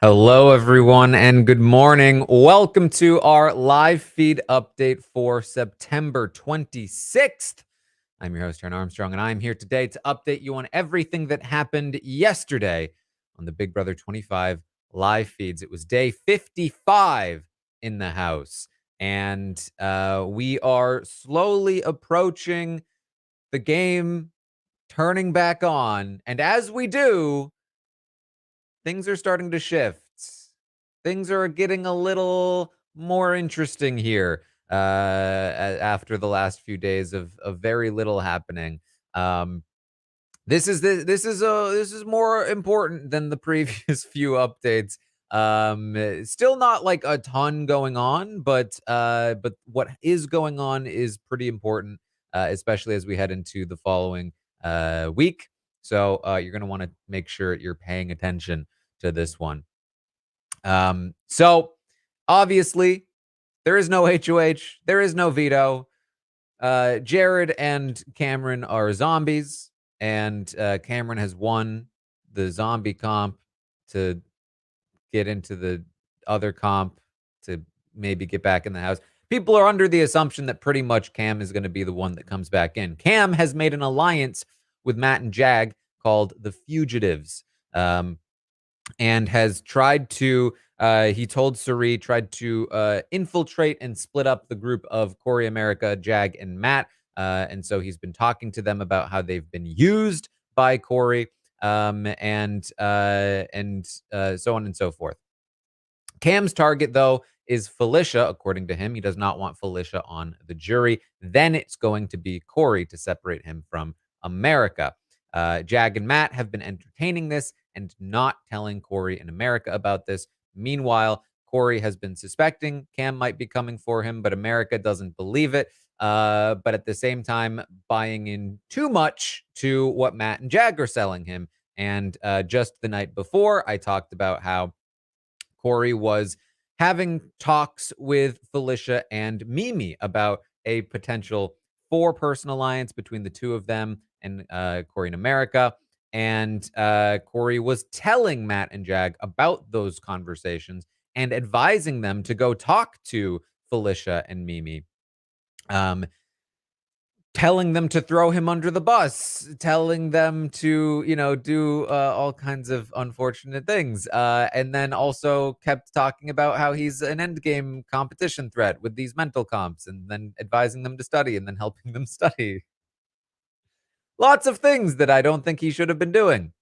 Hello, everyone, and good morning. Welcome to our live feed update for September 26th. I'm your host, Taran Armstrong, and I'm here today to update you on everything that happened yesterday on the Big Brother 25 live feeds. It was day 55 in the house, and we are slowly approaching the game turning back on. And as we do, things are starting to shift. Things are getting a little more interesting here after the last few days of very little happening. Um, this is more important than the previous few updates. Still not like a ton going on, but what is going on is pretty important, especially as we head into the following week. So you're going to want to make sure you're paying attention to this one. So obviously there is no HOH, there is no veto. Jared and Cameron are zombies, and Cameron has won the zombie comp to get into the other comp to maybe get back in the house. People are under the assumption that pretty much Cam is going to be the one that comes back in. Cam has made an alliance with Matt and Jag called the Fugitives. And has tried to, he told Cirie, tried to infiltrate and split up the group of Corey America, Jag, and Matt. And so he's been talking to them about how they've been used by Corey, and so on and so forth. Cam's target, though, is Felicia, according to him. He does not want Felicia on the jury. Then it's going to be Corey to separate him from America. Jag and Matt have been entertaining this and not telling Corey and America about this. Meanwhile, Corey has been suspecting Cam might be coming for him, but America doesn't believe it. But at the same time, buying in too much to what Matt and Jag are selling him. And just the night before, I talked about how Corey was having talks with Felicia and Mimi about a potential four-person alliance between the two of them and Corey and America. And Corey was telling Matt and Jag about those conversations and advising them to go talk to Felicia and Mimi. Telling them to throw him under the bus, telling them to, do all kinds of unfortunate things. And then also kept talking about how he's an endgame competition threat with these mental comps, and then advising them to study and then helping them study. Lots of things that I don't think he should have been doing.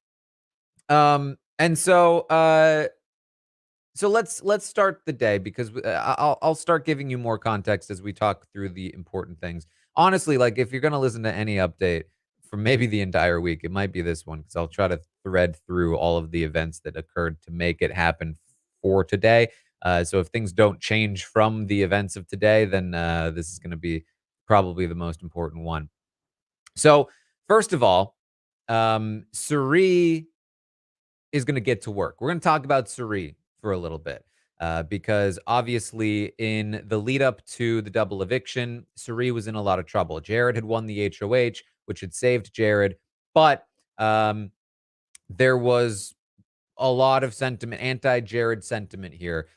And so let's start the day, because I'll start giving you more context as we talk through the important things. Honestly, like, if you're going to listen to any update for maybe the entire week, it might be this one, because I'll try to thread through all of the events that occurred to make it happen for today. So if things don't change from the events of today, then this is going to be probably the most important one. So first of all, Cirie is going to get to work. We're going to talk about Cirie for a little bit. Because obviously in the lead up to the double eviction, Cirie was in a lot of trouble. Jared had won the HOH, which had saved Jared, but there was a lot of sentiment, anti-Jared sentiment here,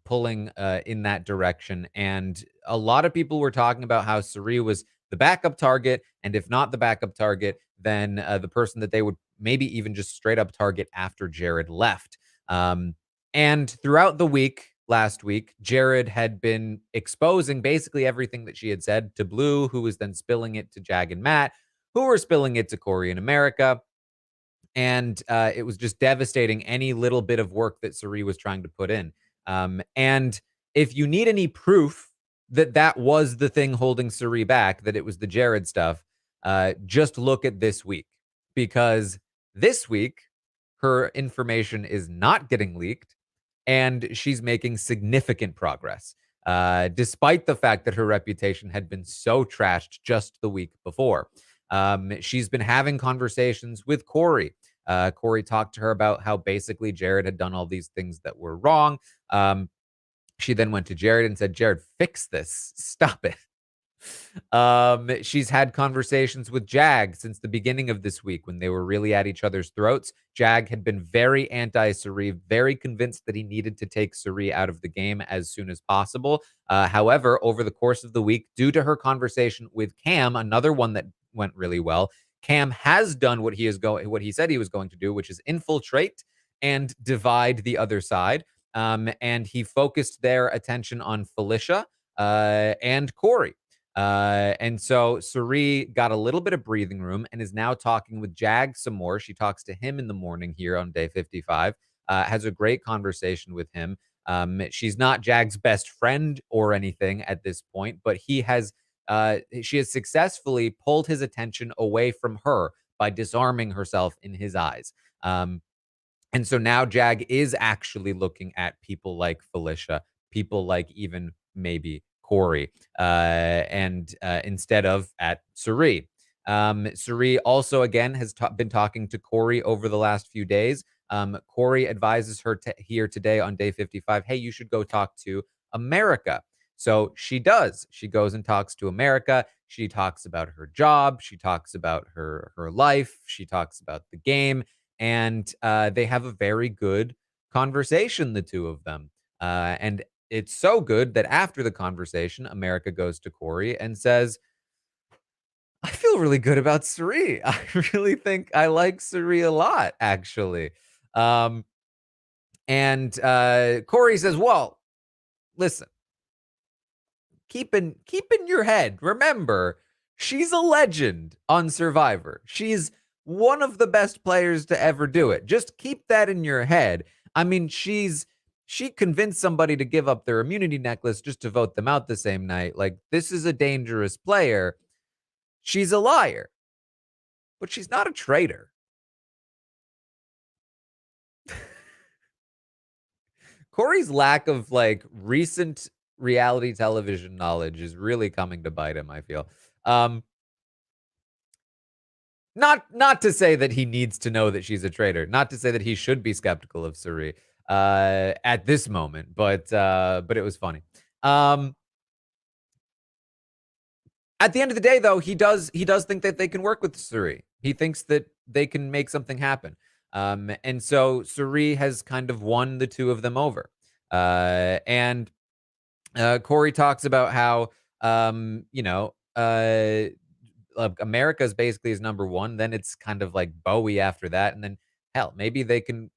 pulling in that direction. And a lot of people were talking about how Cirie was the backup target, and if not the backup target, then the person that they would maybe even just straight up target after Jared left. And throughout the week, last week, Jared had been exposing basically everything that she had said to Blue, who was then spilling it to Jag and Matt, who were spilling it to Corey and America. And it was just devastating, any little bit of work that Cirie was trying to put in. And if you need any proof that that was the thing holding Cirie back, that it was the Jared stuff, just look at this week. Because this week, her information is not getting leaked, and she's making significant progress, despite the fact that her reputation had been so trashed just the week before. She's been having conversations with Corey. Corey talked to her about how basically Jared had done all these things that were wrong. She then went to Jared and said, Jared, fix this. Stop it. She's had conversations with Jag since the beginning of this week when they were really at each other's throats. Jag had been very anti-Suri, very convinced that he needed to take Suri out of the game as soon as possible. However, over the course of the week, due to her conversation with Cam, another one that went really well, Cam has done what he said he was going to do, which is infiltrate and divide the other side. And he focused their attention on Felicia and Corey. And so Suri got a little bit of breathing room and is now talking with Jag some more. She talks to him in the morning here on day 55, has a great conversation with him. She's not Jag's best friend or anything at this point, but she has successfully pulled his attention away from her by disarming herself in his eyes. And so now Jag is actually looking at people like Felicia, people like even maybe Corey, and instead of at Suri. Suri also, again, has been talking to Corey over the last few days. Corey advises her here today on day 55, hey, you should go talk to America. So she does. She goes and talks to America. She talks about her job. She talks about her life. She talks about the game. And they have a very good conversation, the two of them. And it's so good that after the conversation, America goes to Corey and says, I feel really good about Suri. I really think I like Suri a lot, actually. And Corey says, well, listen, keep in your head, remember, she's a legend on Survivor. She's one of the best players to ever do it. Just keep that in your head. I mean, she convinced somebody to give up their immunity necklace just to vote them out the same night. Like, this is a dangerous player. She's a liar, but she's not a traitor. Corey's lack of like recent reality television knowledge is really coming to bite him, I feel. Not to say that he needs to know that she's a traitor, not to say that he should be skeptical of Suri at this moment, but it was funny. At the end of the day, though, he does think that they can work with Suri. He thinks that they can make something happen. And so Suri has kind of won the two of them over. And Corey talks about how, America's basically is number one. Then it's kind of like Bowie after that. And then hell, maybe they can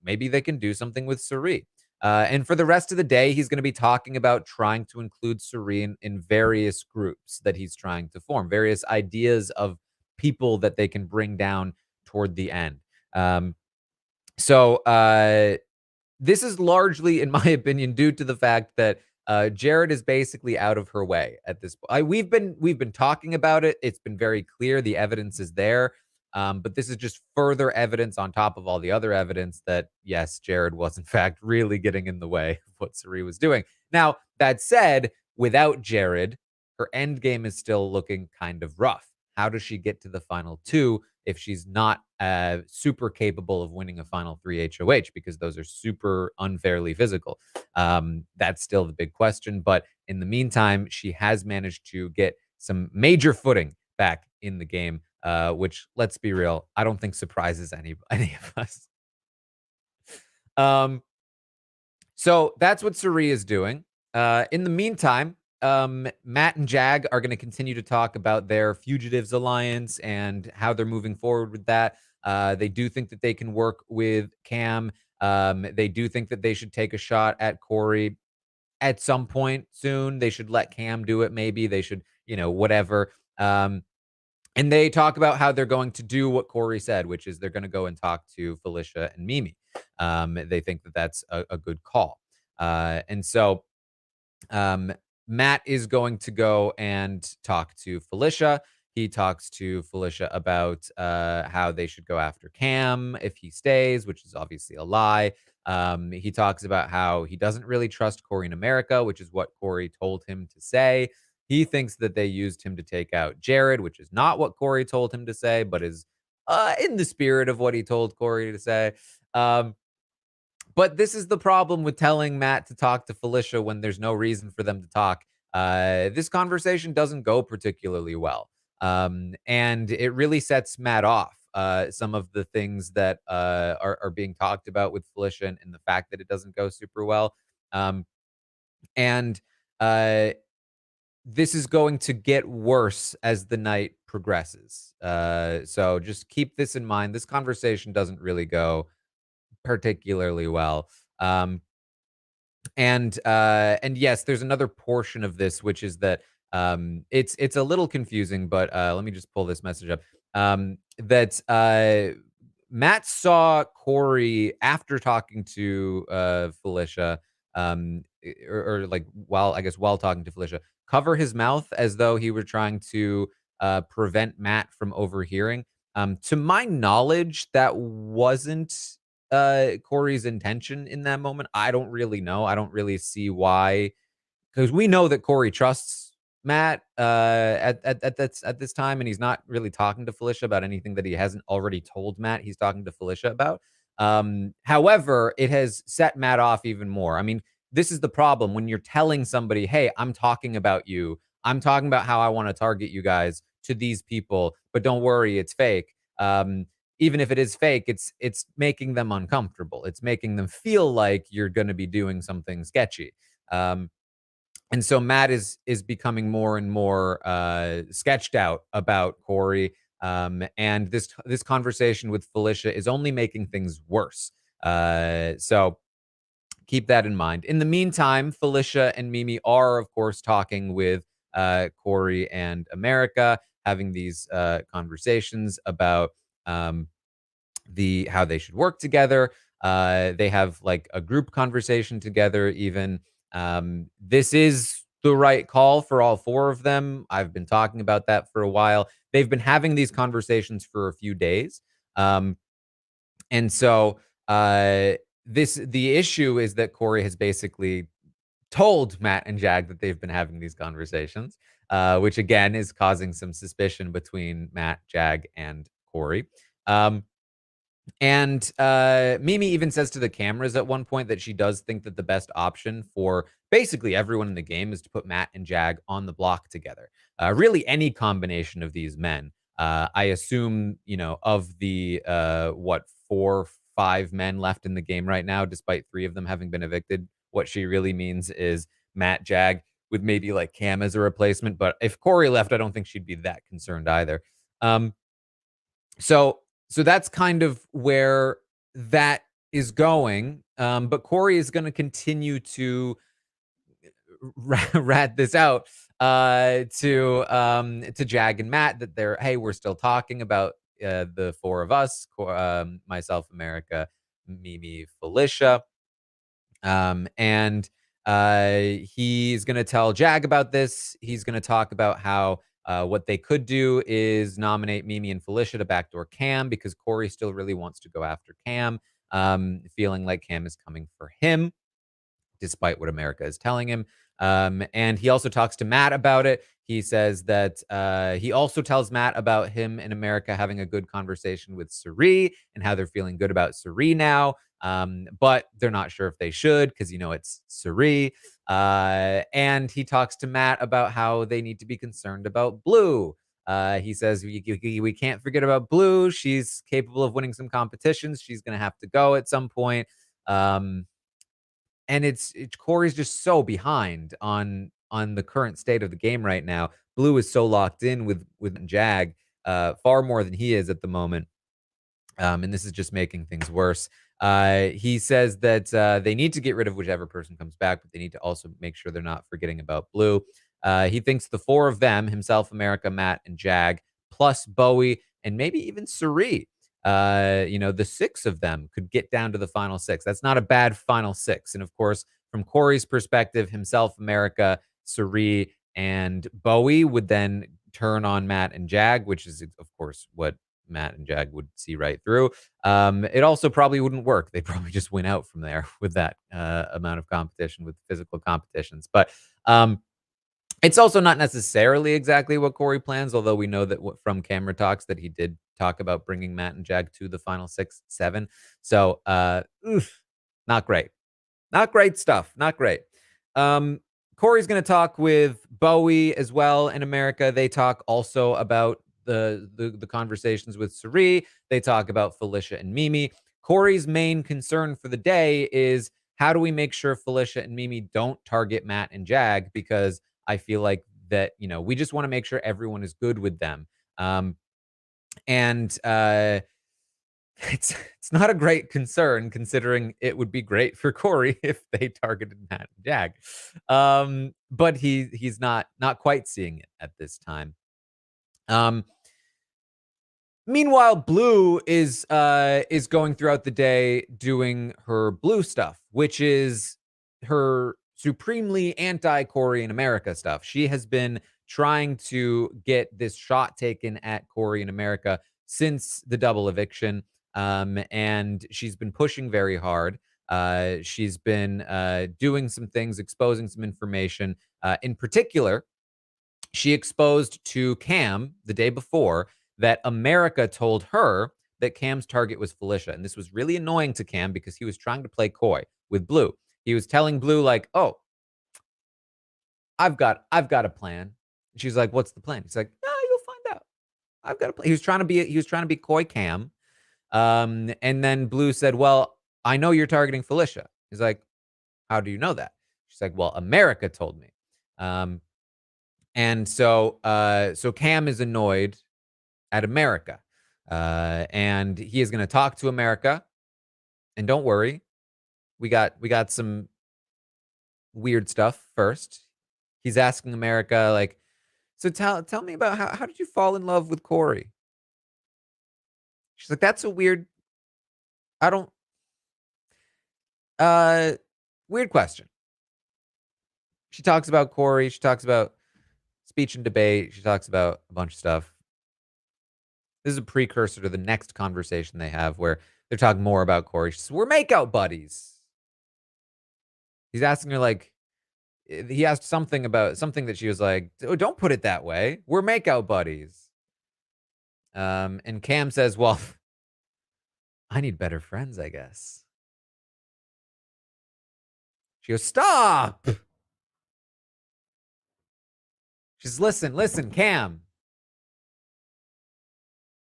do something with Suri. And for the rest of the day, he's going to be talking about trying to include Suri in various groups that he's trying to form, various ideas of people that they can bring down toward the end. So this is largely, in my opinion, due to the fact that Jared is basically out of her way at this point. We've been talking about it. It's been very clear. The evidence is there. But this is just further evidence on top of all the other evidence that, yes, Jared was, in fact, really getting in the way of what Suri was doing. Now, that said, without Jared, her end game is still looking kind of rough. How does she get to the final two if she's not super capable of winning a final 3 HOH? Because those are super unfairly physical. That's still the big question. But in the meantime, she has managed to get some major footing back in the game, which, let's be real, I don't think surprises any of us. So that's what Suri is doing. In the meantime, Matt and Jag are going to continue to talk about their Fugitives Alliance and how they're moving forward with that. They do think that they can work with Cam. They do think that they should take a shot at Corey at some point soon. They should let Cam do it. Maybe they should, whatever. And they talk about how they're going to do what Corey said, which is they're going to go and talk to Felicia and Mimi. They think that that's a good call. And so Matt is going to go and talk to Felicia. He talks to Felicia about how they should go after Cam if he stays, which is obviously a lie. He talks about how he doesn't really trust Corey in America, which is what Corey told him to say. He thinks that they used him to take out Jared, which is not what Corey told him to say, but is in the spirit of what he told Corey to say. But this is the problem with telling Matt to talk to Felicia when there's no reason for them to talk this conversation doesn't go particularly well. And it really sets Matt off. Some of the things that are being talked about with Felicia and the fact that it doesn't go super well. Um, and uh, this is going to get worse as the night progresses. So just keep this in mind. This conversation doesn't really go particularly well. Um, and yes, there's another portion of this, which is that it's a little confusing, but let me just pull this message up. That Matt saw Corey after talking to Felicia, or like while I guess while talking to Felicia, cover his mouth as though he were trying to prevent Matt from overhearing. To my knowledge, that wasn't Corey's intention in that moment. I don't really know. I don't really see why, because we know that Corey trusts Matt at this time, and he's not really talking to Felicia about anything that he hasn't already told Matt. He's talking to Felicia about. However, it has set Matt off even more. I mean, this is the problem when you're telling somebody, "Hey, I'm talking about you. I'm talking about how I want to target you guys to these people, but don't worry, it's fake." Even if it is fake, it's making them uncomfortable. It's making them feel like you're going to be doing something sketchy. Um, and so Matt is becoming more and more sketched out about Corey, and this conversation with Felicia is only making things worse. So keep that in mind. In the meantime, Felicia and Mimi are, of course, talking with Corey and America, having these conversations about um, how they should work together. They have like a group conversation together, even. This is the right call for all four of them. I've been talking about that for a while. They've been having these conversations for a few days. Um, and so the issue is that Corey has basically told Matt and Jag that they've been having these conversations, which again is causing some suspicion between Matt, Jag, and Corey. And Mimi even says to the cameras at one point that she does think that the best option for basically everyone in the game is to put Matt and Jag on the block together. Really, any combination of these men. I assume, of the what, 4, 5 men left in the game right now, despite 3 of them having been evicted. What she really means is Matt, Jag, with maybe like Cam as a replacement. But if Corey left, I don't think she'd be that concerned either. Um, so so that's kind of where that is going. But Corey is going to continue to rat this out to Jag and Matt that hey, we're still talking about the four of us, myself, America, Mimi, Felicia. And he's going to tell Jag about this. He's going to talk about how what they could do is nominate Mimi and Felicia to backdoor Cam because Corey still really wants to go after Cam, feeling like Cam is coming for him despite what America is telling him. And he also talks to Matt about it. He says that he also tells Matt about him and America having a good conversation with Suri and how they're feeling good about Suri now. But they're not sure if they should because, it's Suri. And he talks to Matt about how they need to be concerned about Blue. He says we can't forget about Blue. She's capable of winning some competitions. She's going to have to go at some point. And it's Corey's just so behind on the current state of the game right now. Blue is so locked in with Jag, far more than he is at the moment. And this is just making things worse. He says that they need to get rid of whichever person comes back, but they need to also make sure they're not forgetting about Blue. He thinks the 4 of them, himself, America, Matt, and Jag, plus Bowie, and maybe even Suri, the 6 of them could get down to the final 6. That's not a bad final 6. And of course, from Corey's perspective, himself, America, Suri, and Bowie would then turn on Matt and Jag, which is, of course, what Matt and Jag would see right through. It also probably wouldn't work. They'd probably just win out from there with that amount of competition, with physical competitions. But it's also not necessarily exactly what Corey plans, although we know that from camera talks that he did talk about bringing Matt and Jag to the final 6, 7. So, not great. Not great stuff. Not great. Corey's going to talk with Bowie as well in America. They talk also about the conversations with Suri. They talk about Felicia and Mimi. Corey's main concern for the day is how do we make sure Felicia and Mimi don't target Matt and Jag, because I feel like that, we just want to make sure everyone is good with them. And it's not a great concern, considering it would be great for Corey if they targeted Matt and Jag. But he's not quite seeing it at this time. Meanwhile, Blue is going throughout the day doing her Blue stuff, which is her supremely anti-Corey in America stuff. She has been trying to get this shot taken at Corey in America since the double eviction, and she's been pushing very hard. She's been doing some things, exposing some information. In particular, she exposed to Cam the day before that America told her that Cam's target was Felicia. And this was really annoying to Cam because he was trying to play coy with Blue. He was telling Blue, like, oh, I've got a plan. And she's like, what's the plan? He's like, no, you'll find out. I've got a plan. He was trying to be coy Cam. And then Blue said, well, I know you're targeting Felicia. He's like, how do you know that? She's like, well, America told me. And so Cam is annoyed at America. And he is going to talk to America. And don't worry, we got some weird stuff first. He's asking America, like, so tell me about how did you fall in love with Corey? She's like, that's a weird, weird question. She talks about Corey. She talks about speech and debate. She talks about a bunch of stuff. This is a precursor to the next conversation they have where they're talking more about Corey. She says, we're makeout buddies. He's asking her, like, he asked something that she was like, oh, don't put it that way. We're makeout buddies. And Cam says, well, I need better friends, I guess. She goes, stop. She says, listen, Cam.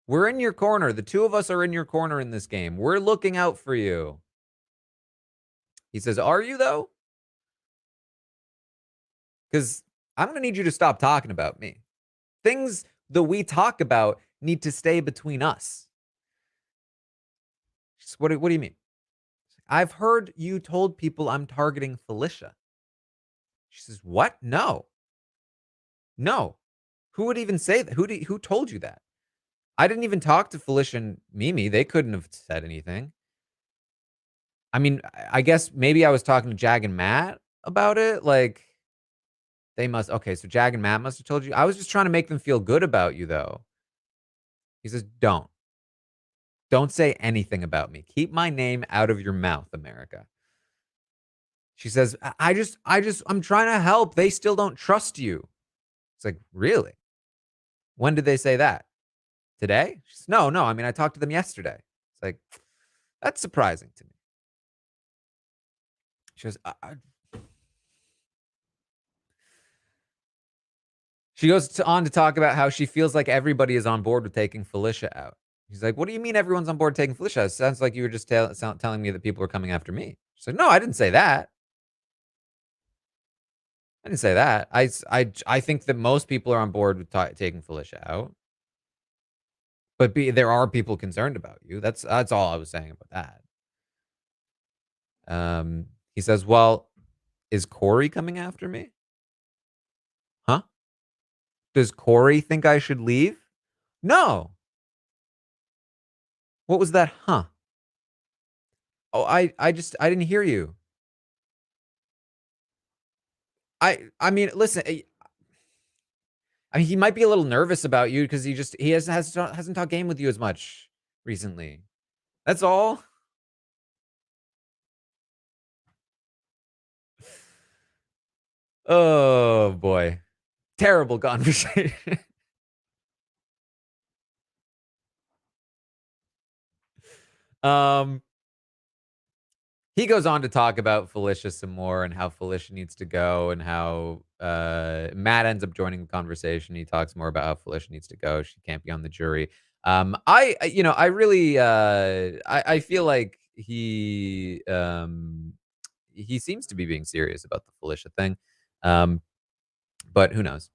We're in your corner. The two of us are in your corner in this game. We're looking out for you. He says, are you, though? Because I'm going to need you to stop talking about me. Things that we talk about need to stay between us. She says, what do you mean? I've heard you told people I'm targeting Felicia. She says, what? No. Who would even say that? Who told you that? I didn't even talk to Felicia and Mimi. They couldn't have said anything. I mean, I guess maybe I was talking to Jag and Matt about it. Like, they must. Okay, so Jag and Matt must have told you. I was just trying to make them feel good about you, though. He says, don't say anything about me. Keep my name out of your mouth, America. She says, I'm trying to help. They still don't trust you. It's like, really? When did they say that? Today? She says, no. I mean, I talked to them yesterday. It's like, that's surprising to me. She goes, she goes on to talk about how she feels like everybody is on board with taking Felicia out. He's like, what do you mean everyone's on board taking Felicia? It sounds like you were just telling me that people are coming after me. She's like, no, I didn't say that. I didn't say that. I think that most people are on board with taking Felicia out. But there are people concerned about you. That's all I was saying about that. He says, well, is Corey coming after me? Huh? Does Corey think I should leave? No. What was that? Huh? Oh, I didn't hear you. I mean, listen, I mean, he might be a little nervous about you because he hasn't talked game with you as much recently. That's all. Oh boy. Terrible conversation. he goes on to talk about Felicia some more and how Felicia needs to go and how Matt ends up joining the conversation. He talks more about how Felicia needs to go. She can't be on the jury. I really, I feel like he seems to be being serious about the Felicia thing, but who knows?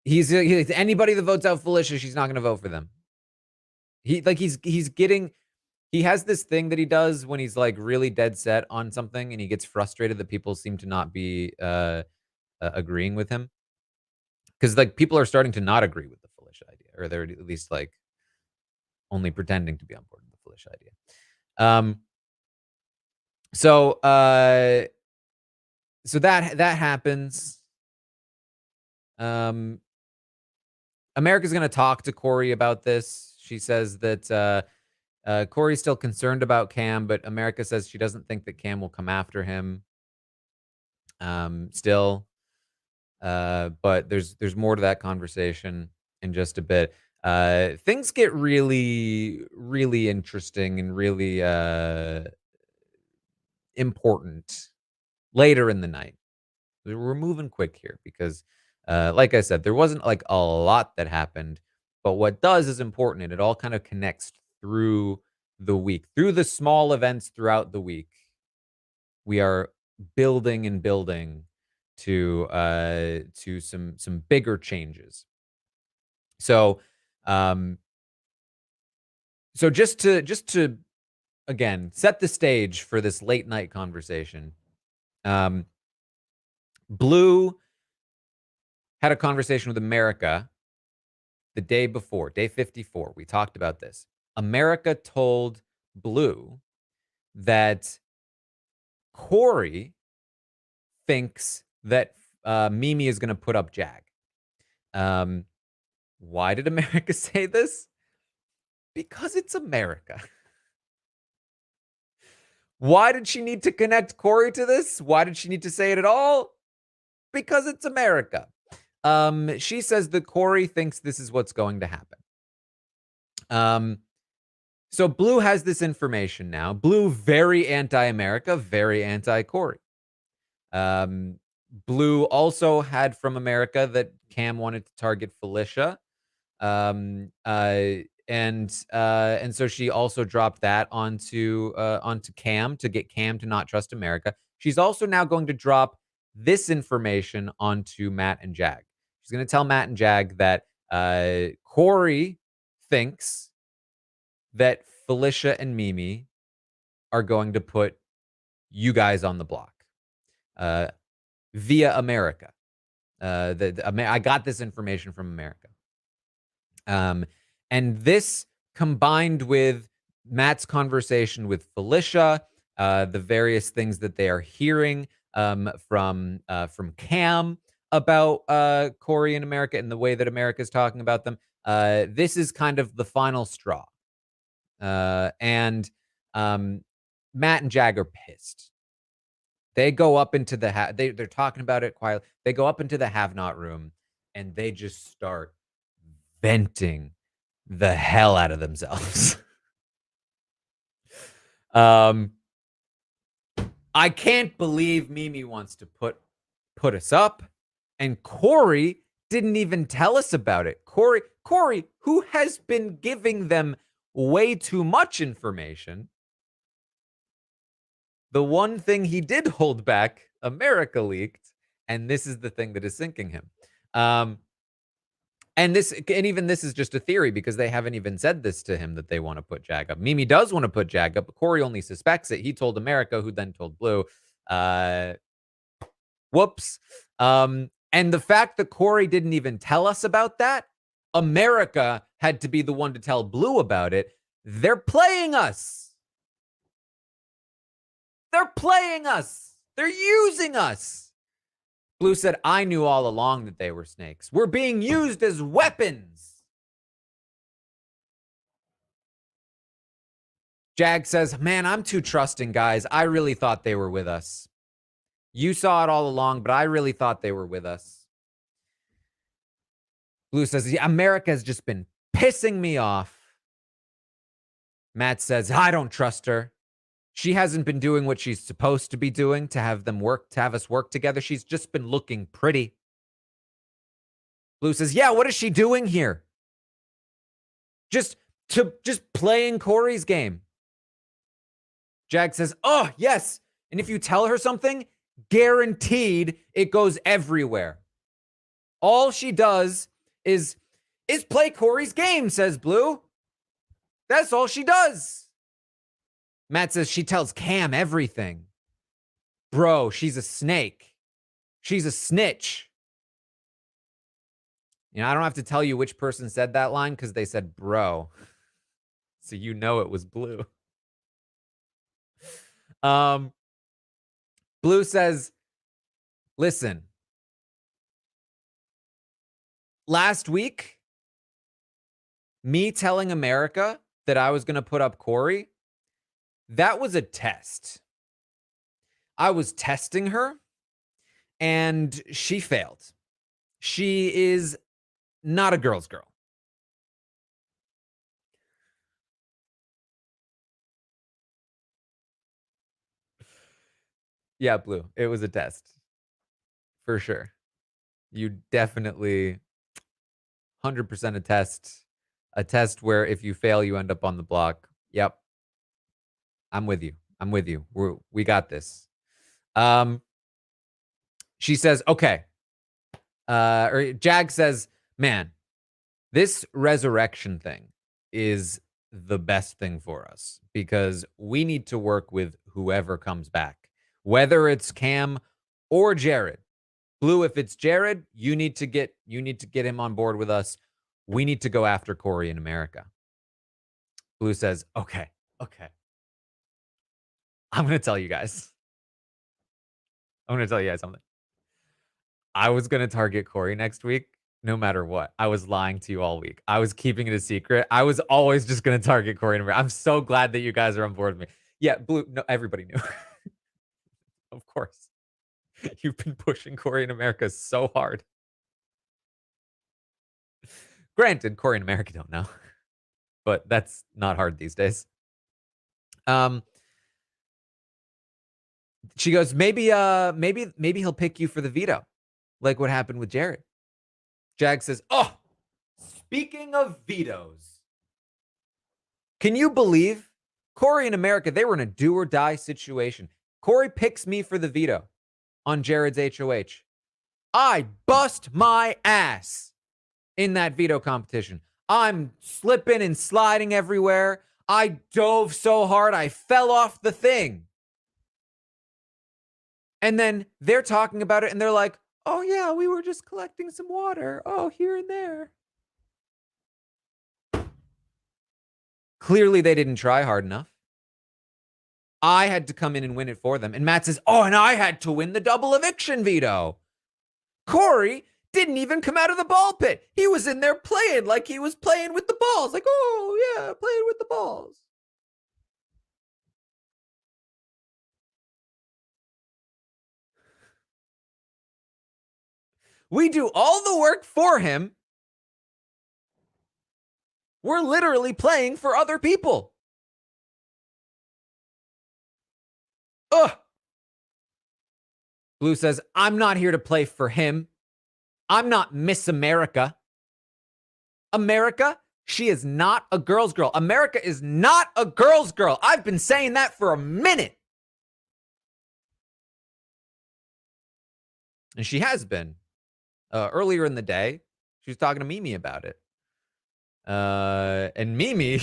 He's anybody that votes out Felicia, she's not going to vote for them. He has this thing that he does when he's like really dead set on something and he gets frustrated that people seem to not be agreeing with him. Because like people are starting to not agree with the Felicia idea, or they're at least like only pretending to be on board with the Felicia idea. So that happens. America's going to talk to Corey about this. She says that Corey's still concerned about Cam, but America says she doesn't think that Cam will come after him. Still. But there's more to that conversation in just a bit. Things get really, really interesting and really important later in the night. We're moving quick here because, like I said, there wasn't like a lot that happened, but what does is important, and it all kind of connects through the week, through the small events throughout the week. We are building and building to some bigger changes. So just to again set the stage for this late night conversation. Blue had a conversation with America the day before, day 54. We talked about this. America told Blue that Corey thinks that Mimi is going to put up Jag. Why did America say this? Because it's America. Why did she need to connect Corey to this? Why did she need to say it at all? Because it's America. She says that Corey thinks this is what's going to happen. So Blue has this information now. Blue, very anti-America, very anti-Corey. Blue also had from America that Cam wanted to target Felicia. And so she also dropped that onto Cam to get Cam to not trust America. She's also now going to drop this information onto Matt and Jag. She's going to tell Matt and Jag that Corey thinks that Felicia and Mimi are going to put you guys on the block via America. I got this information from America. And this combined with Matt's conversation with Felicia, the various things that they are hearing from Cam about Corey and America and the way that America is talking about them, this is kind of the final straw. And Matt and Jag are pissed. They go up into the they're talking about it quietly. They go up into the have-not room and they just start venting the hell out of themselves. I can't believe Mimi wants to put us up, and Corey didn't even tell us about it. Corey, who has been giving them way too much information. The one thing he did hold back, America leaked, and this is the thing that is sinking him. And even this is just a theory because they haven't even said this to him that they want to put Jag up. Mimi does want to put Jag up, but Corey only suspects it. He told America, who then told Blue. Whoops. And the fact that Corey didn't even tell us about that, America had to be the one to tell Blue about it. They're playing us. They're playing us. They're using us. Blue said, I knew all along that they were snakes. We're being used as weapons. Jag says, man, I'm too trusting, guys. I really thought they were with us. You saw it all along, but I really thought they were with us. Blue says, yeah, America has just been pissing me off. Matt says, I don't trust her. She hasn't been doing what she's supposed to be doing to have us work together. She's just been looking pretty. Blue says, yeah, what is she doing here? Just playing Corey's game. Jag says, oh, yes. And if you tell her something, guaranteed it goes everywhere. All she does is play Corey's game, says Blue. That's all she does. Matt says she tells Cam everything. Bro, she's a snake. She's a snitch. You know, I don't have to tell you which person said that line because they said bro. So you know it was Blue. Blue says, listen, last week, me telling America that I was going to put up Corey, that was a test. I was testing her, and she failed. She is not a girl's girl. Yeah, Blue, it was a test. For sure. You definitely 100% a test. A test where if you fail, you end up on the block. Yep. I'm with you. We got this. She says, okay. Or Jag says, man, this resurrection thing is the best thing for us because we need to work with whoever comes back, whether it's Cam or Jared. Blue, if it's Jared, you need to get him on board with us. We need to go after Corey in America. Blue says, okay. I'm going to tell you guys. Something. I was going to target Corey next week, no matter what. I was lying to you all week. I was keeping it a secret. I was always just going to target Corey in America. I'm so glad that you guys are on board with me. Yeah, Blue, no, everybody knew. Of course. You've been pushing Corey in America so hard. Granted, Corey in America don't know, but that's not hard these days. She goes, maybe he'll pick you for the veto, like what happened with Jared. Jag says, oh, speaking of vetoes, can you believe Corey in America, they were in a do or die situation. Corey picks me for the veto on Jared's HOH. I bust my ass in that veto competition. I'm slipping and sliding everywhere. I dove so hard, I fell off the thing. And then they're talking about it and they're like, oh yeah, we were just collecting some water. Oh, here and there. Clearly they didn't try hard enough. I had to come in and win it for them. And Matt says, oh, and I had to win the double eviction veto. Corey didn't even come out of the ball pit. He was in there playing like he was playing with the balls. Like, oh, yeah, playing with the balls. We do all the work for him. We're literally playing for other people. Ugh. Blue says, I'm not here to play for him. I'm not Miss America. America, she is not a girl's girl. America is not a girl's girl. I've been saying that for a minute. And she has been. Earlier in the day, she was talking to Mimi about it. And Mimi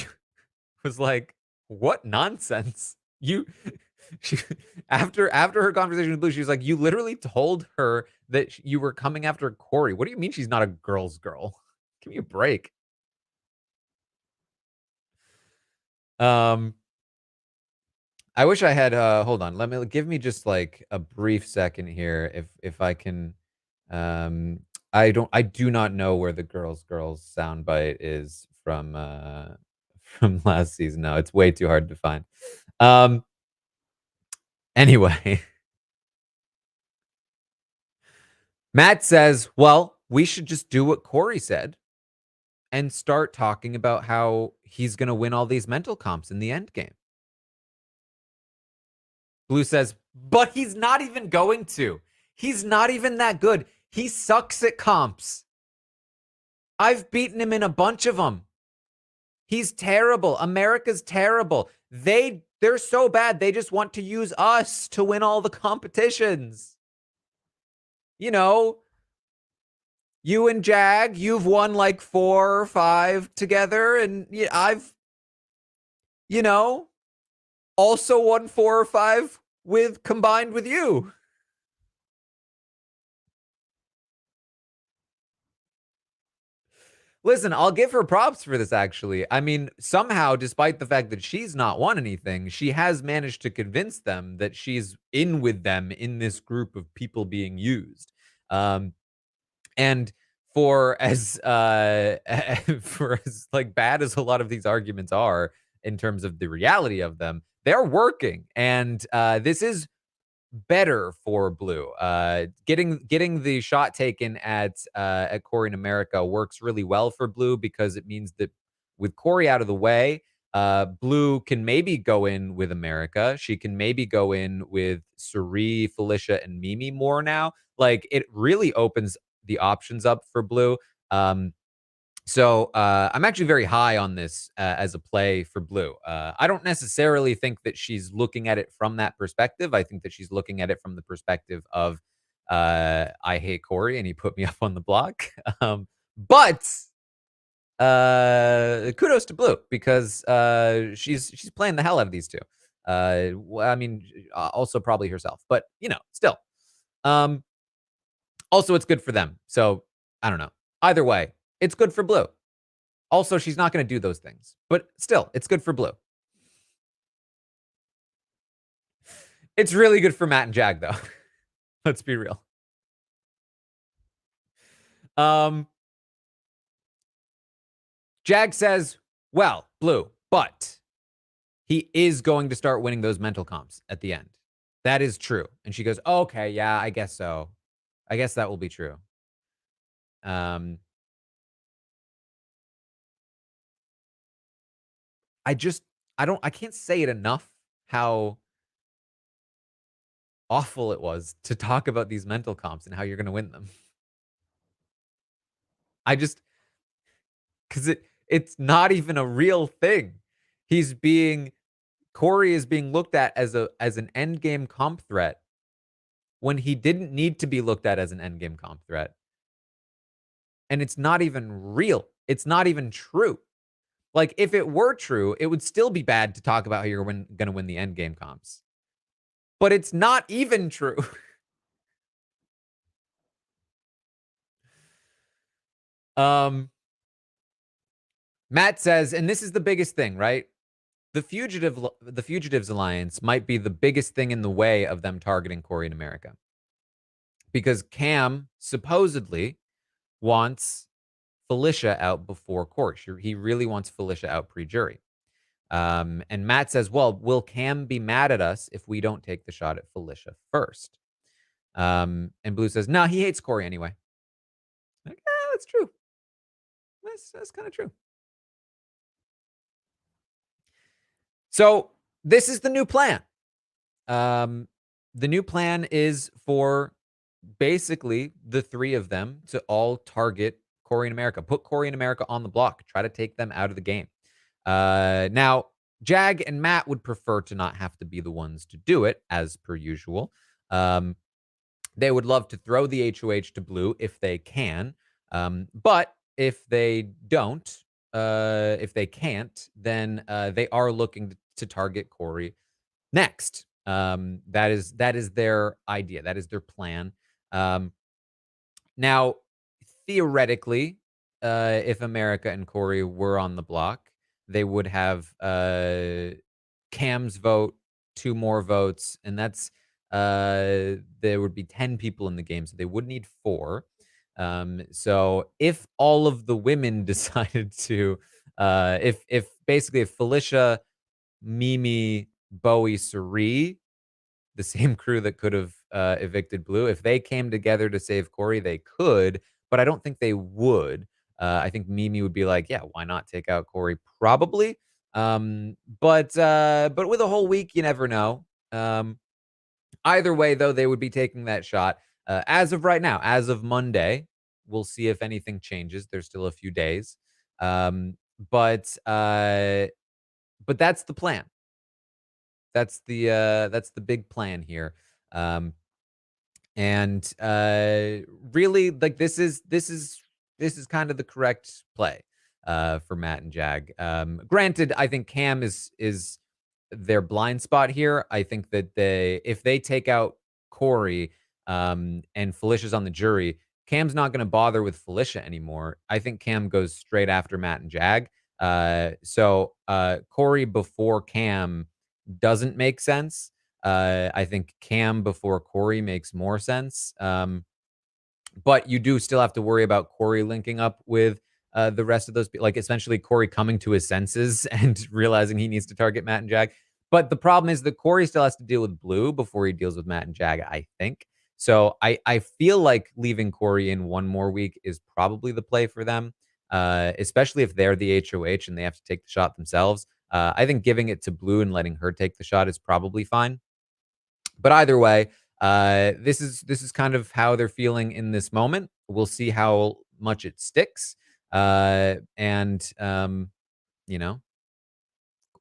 was like, what nonsense. After her conversation with Blue, she was like, you literally told her that you were coming after Corey. What do you mean she's not a girl's girl? Give me a break. I wish I had hold on. Give me just like a brief second here if I can. I do not know where the girls soundbite is from last season. No, it's way too hard to find. Anyway, Matt says, well, we should just do what Corey said and start talking about how he's going to win all these mental comps in the end game. Blue says, but he's not even going to. He's not even that good. He sucks at comps. I've beaten him in a bunch of them. He's terrible. America's terrible. They're so bad. They just want to use us to win all the competitions. You know, you and Jag, you've won like 4 or 5 together, and I've, also won 4 or 5 combined with you. Listen, I'll give her props for this, actually. I mean, somehow, despite the fact that she's not won anything, she has managed to convince them that she's in with them in this group of people being used. And for as like bad as a lot of these arguments are in terms of the reality of them, they're working. And this is better for Blue. Getting the shot taken at Corey in America works really well for Blue because it means that with Corey out of the way, Blue can maybe go in with America. She can maybe go in with Suri, Felicia, and Mimi more now. Like, it really opens the options up for Blue. So I'm actually very high on this as a play for Blue. I don't necessarily think that she's looking at it from that perspective. I think that she's looking at it from the perspective of I hate Corey and he put me up on the block. But kudos to Blue because she's playing the hell out of these two. I mean, also probably herself, but still. Also, it's good for them. So I don't know. Either way, it's good for Blue. Also, she's not going to do those things, but still, it's good for Blue. It's really good for Matt and Jag, though. Let's be real. Jag says, well, Blue, but he is going to start winning those mental comps at the end. That is true. And she goes, okay, yeah, I guess so. I guess that will be true. I can't say it enough how awful it was to talk about these mental comps and how you're going to win them. Because it's not even a real thing. Corey is being looked at as an end game comp threat when he didn't need to be looked at as an end game comp threat. And it's not even real. It's not even true. Like, if it were true, it would still be bad to talk about how you're going to win the end game comps. But it's not even true. Matt says, and this is the biggest thing, right? The Fugitives Alliance might be the biggest thing in the way of them targeting Corey in America. Because Cam supposedly wants Felicia out before Corey. He really wants Felicia out pre-jury. And Matt says, well, will Cam be mad at us if we don't take the shot at Felicia first? And Blue says, no, he hates Corey anyway. Like, yeah, that's true. That's kind of true. So this is the new plan. The new plan is for basically the 3 of them to all target Corey in America, put Corey in America on the block, try to take them out of the game. Now, Jag and Matt would prefer to not have to be the ones to do it, as per usual. They would love to throw the HOH to Blue if they can. But if they don't, if they can't, then they are looking to target Corey next. That is their idea. That is their plan. Now, theoretically, if America and Corey were on the block, they would have Cam's vote, 2 more votes, and that's there would be 10 people in the game, so they would need 4. So if all of the women decided to, if basically if Felicia, Mimi, Bowie, Suri, the same crew that could have evicted Blue, if they came together to save Corey, they could, but I don't think they would. I think Mimi would be like, yeah, why not take out Corey? Probably. But with a whole week, you never know. Either way, though, they would be taking that shot. As of right now, as of Monday, we'll see if anything changes. There's still a few days. Um, but uh, but that's the plan. That's the big plan here. Um, and really, like this is kind of the correct play for Matt and Jag. Granted, I think Cam is their blind spot here. I think that if they take out Corey and Felicia's on the jury, Cam's not going to bother with Felicia anymore. I think Cam goes straight after Matt and Jag. So Corey before Cam doesn't make sense. I think Cam before Corey makes more sense. But you do still have to worry about Corey linking up with the rest of those people, like essentially Corey coming to his senses and realizing he needs to target Matt and Jag. But the problem is that Corey still has to deal with Blue before he deals with Matt and Jag, I think. So I feel like leaving Corey in one more week is probably the play for them, especially if they're the HOH and they have to take the shot themselves. I think giving it to Blue and letting her take the shot is probably fine. But either way, this is kind of how they're feeling in this moment. We'll see how much it sticks. And you know,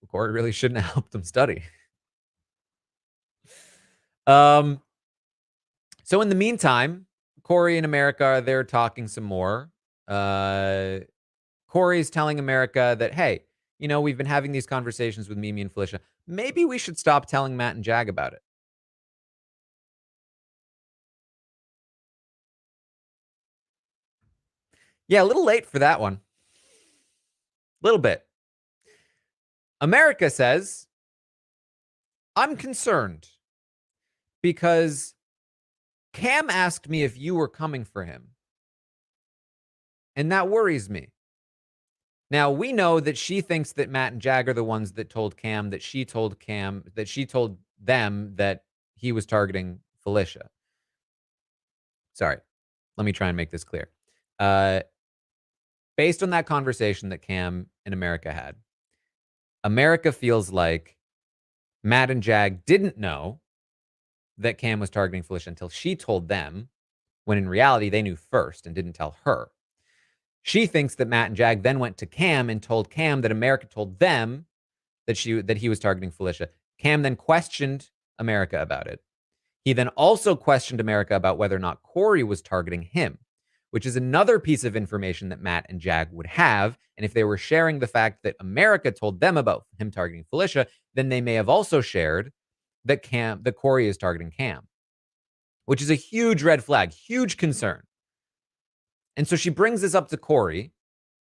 Corey really shouldn't have helped them study. So in the meantime, Corey and America, they're talking some more. Corey's telling America that, hey, we've been having these conversations with Mimi and Felicia. Maybe we should stop telling Matt and Jag about it. Yeah, a little late for that one. A little bit. America says, I'm concerned because Cam asked me if you were coming for him. And that worries me. Now, we know that she thinks that Matt and Jag are the ones that told Cam that she told them that he was targeting Felicia. Sorry. Let me try and make this clear. Based on that conversation that Cam and America had, America feels like Matt and Jag didn't know that Cam was targeting Felicia until she told them, when in reality they knew first and didn't tell her. She thinks that Matt and Jag then went to Cam and told Cam that America told them that he was targeting Felicia. Cam then questioned America about it. He then also questioned America about whether or not Corey was targeting him, which is another piece of information that Matt and Jag would have. And if they were sharing the fact that America told them about him targeting Felicia, then they may have also shared that Corey is targeting Cam, which is a huge red flag, huge concern. And so she brings this up to Corey.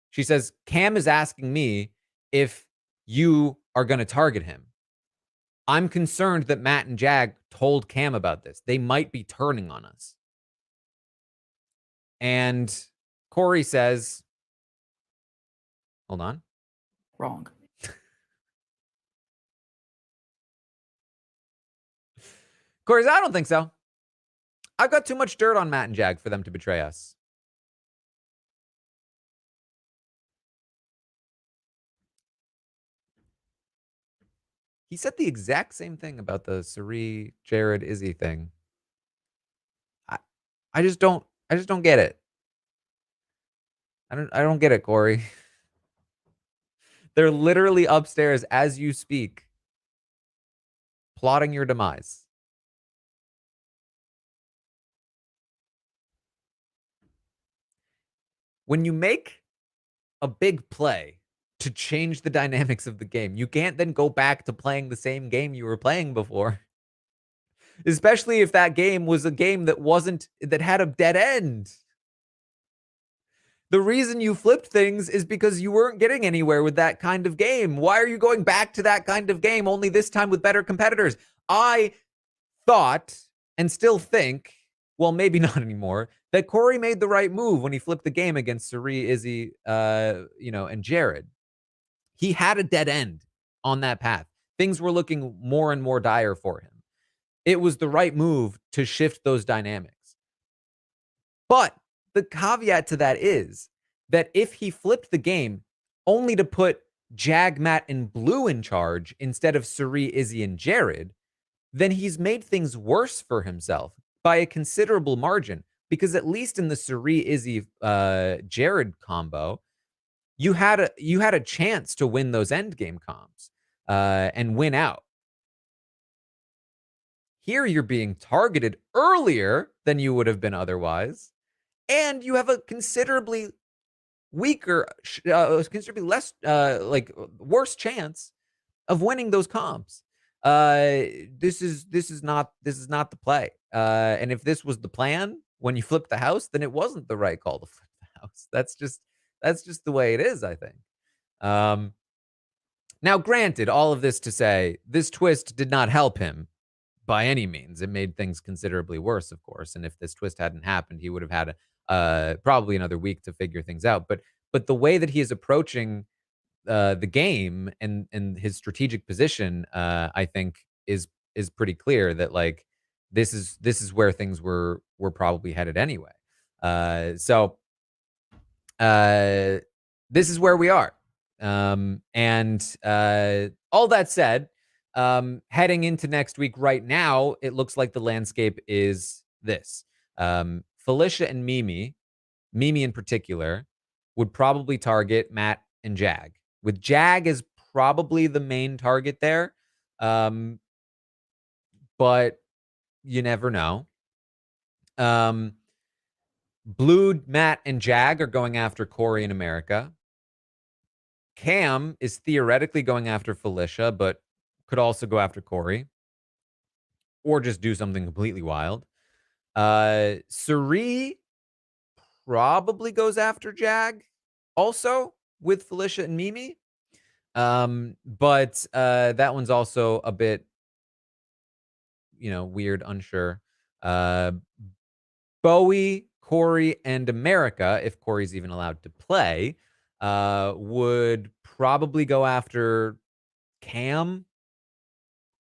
She says, Cam is asking me if you are going to target him. I'm concerned that Matt and Jag told Cam about this. They might be turning on us. And Corey says, hold on. Wrong. Corey says, I don't think so. I've got too much dirt on Matt and Jag for them to betray us. He said the exact same thing about the Cirie, Jared, Izzy thing. I just don't get it. I don't get it, Corey. They're literally upstairs as you speak, plotting your demise. When you make a big play to change the dynamics of the game, you can't then go back to playing the same game you were playing before. Especially if that game was a game that had a dead end. The reason you flipped things is because you weren't getting anywhere with that kind of game. Why are you going back to that kind of game, only this time with better competitors? I thought and still think, well, maybe not anymore, that Corey made the right move when he flipped the game against Cirie, Izzy, and Jared. He had a dead end on that path. Things were looking more and more dire for him. It was the right move to shift those dynamics. But the caveat to that is that if he flipped the game only to put Jag, Matt, and Blue in charge instead of Cirie, Izzy, and Jared, then he's made things worse for himself by a considerable margin. Because at least in the Suri Izzy Jared combo, you had a chance to win those endgame comps and win out. Here you're being targeted earlier than you would have been otherwise, and you have a considerably weaker, considerably less, worse chance of winning those comps. This is not the play. And if this was the plan when you flipped the house, then it wasn't the right call to flip the house. That's just the way it is, I think. Now, granted, all of this to say, this twist did not help him by any means. It made things considerably worse, of course. And if this twist hadn't happened, he would have had probably another week to figure things out. But the way that he is approaching the game and his strategic position, I think is pretty clear that like this is where things were probably headed anyway. So this is where we are. And all that said, heading into next week right now, it looks like the landscape is this. Felicia and Mimi in particular, would probably target Matt and Jag, with Jag as probably the main target there. But you never know. Blue, Matt, and Jag are going after Corey in America. Cam is theoretically going after Felicia, but could also go after Corey. Or just do something completely wild. Suri probably goes after Jag also with Felicia and Mimi. But that one's also a bit, weird, unsure. Bowie, Corey, and America, if Corey's even allowed to play, would probably go after Cam.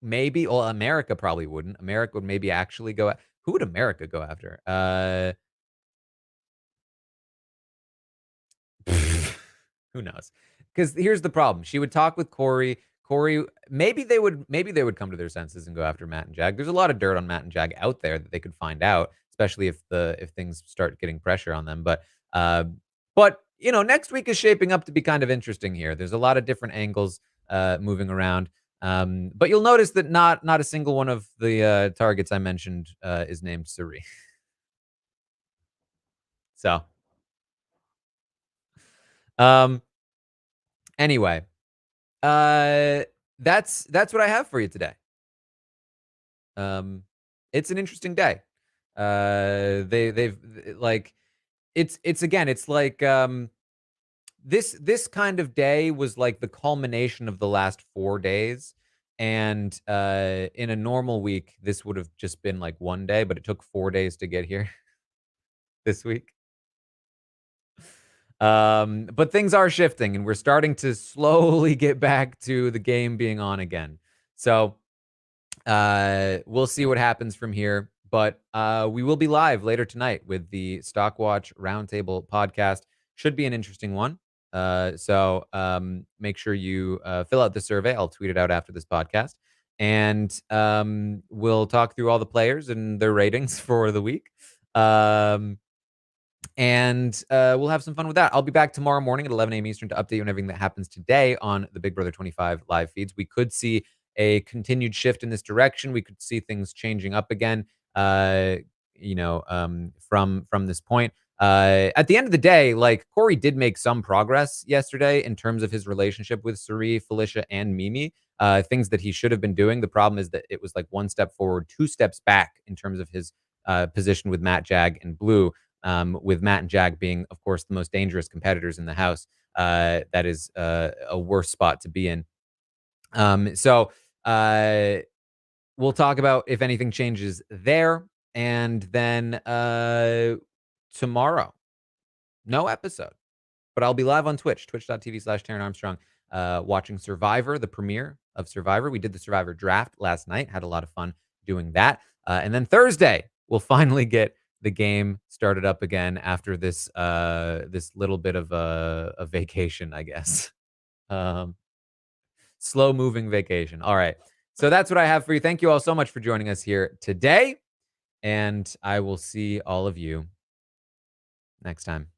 Maybe. Well, America probably wouldn't. America would maybe actually go. Who would America go after? Who knows? Because here's the problem. She would talk with Corey. Corey, maybe they would come to their senses and go after Matt and Jag. There's a lot of dirt on Matt and Jag out there that they could find out, especially if things start getting pressure on them. But next week is shaping up to be kind of interesting here. There's a lot of different angles moving around. But you'll notice that not a single one of the targets I mentioned is named Suri. So, anyway, that's what I have for you today. It's an interesting day. They've like it's again, it's like this kind of day was like the culmination of the last 4 days. And in a normal week, this would have just been like one day, but it took 4 days to get here this week. But things are shifting, and we're starting to slowly get back to the game being on again. So we'll see what happens from here. But we will be live later tonight with the Stockwatch Roundtable podcast. Should be an interesting one. So make sure you fill out the survey. I'll tweet it out after this podcast. And we'll talk through all the players and their ratings for the week. And we'll have some fun with that. I'll be back tomorrow morning at 11 a.m. Eastern to update you on everything that happens today on the Big Brother 25 live feeds. We could see a continued shift in this direction. We could see things changing up again, from this point. At the end of the day, like, Corey did make some progress yesterday in terms of his relationship with Suri, Felicia, and Mimi. Things that he should have been doing. The problem is that it was like 1 step forward, 2 steps back in terms of his position with Matt, Jag, and Blue. With Matt and Jag being, of course, the most dangerous competitors in the house. That is a worse spot to be in. So we'll talk about if anything changes there. And then tomorrow, no episode. But I'll be live on Twitch, twitch.tv/Taran Armstrong, watching Survivor, the premiere of Survivor. We did the Survivor draft last night. Had a lot of fun doing that. And then Thursday, we'll finally get the game started up again after this little bit of a vacation, I guess. Slow moving vacation. All right. So that's what I have for you. Thank you all so much for joining us here today. And I will see all of you next time.